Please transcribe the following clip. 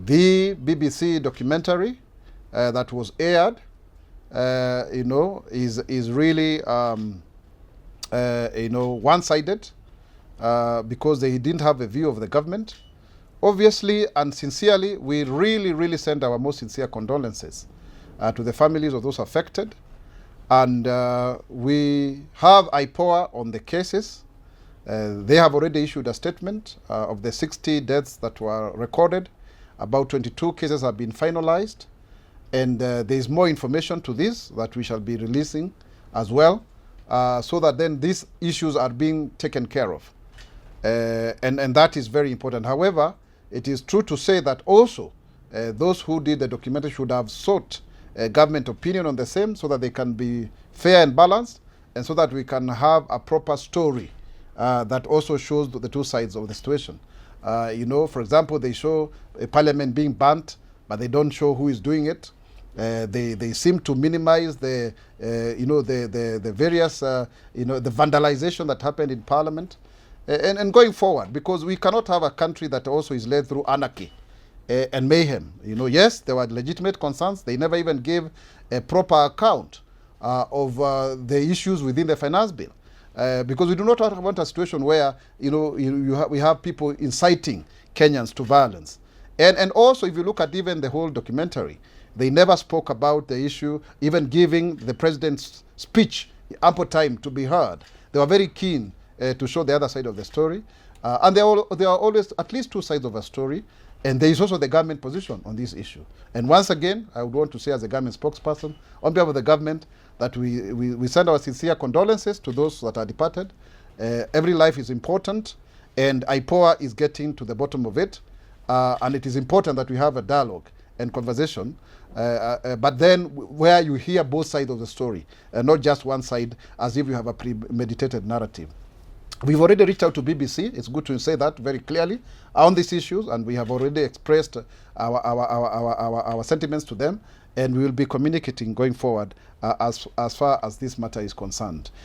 The BBC documentary that was aired, is really, one-sided because they didn't have a view of the government. Obviously and sincerely, we really send our most sincere condolences to the families of those affected. And we have IPOA on the cases. They have already issued a statement of the 60 deaths that were recorded. About 22 cases have been finalized. And there is more information to this that we shall be releasing as well, so that then these issues are being taken care of. And that is very important. However, it is true to say that also those who did the documentary should have sought government opinion on the same, so that they can be fair and balanced, and so that we can have a proper story that also shows the two sides of the situation. For example, they show a parliament being burnt, but they don't show who is doing it. They seem to minimize the various the vandalization that happened in parliament. And going forward, because we cannot have a country that also is led through anarchy and mayhem. Yes, there were legitimate concerns. They never even gave a proper account of the issues within the finance bill, because we do not want a situation where we have people inciting Kenyans to violence. And also, if you look at even the whole documentary, they never spoke about the issue, even giving the president's speech ample time to be heard. They were very keen to show the other side of the story. And there are always at least two sides of a story. And there is also the government position on this issue. And once again, I would want to say, as a government spokesperson, on behalf of the government, that we send our sincere condolences to those that are departed. Every life is important, and IPOA is getting to the bottom of it. And it is important that we have a dialogue and conversation, but then where you hear both sides of the story, not just one side, as if you have a premeditated narrative. We've already reached out to BBC. It's good to say that very clearly on these issues, and we have already expressed our sentiments to them, and we will be communicating going forward as far as this matter is concerned.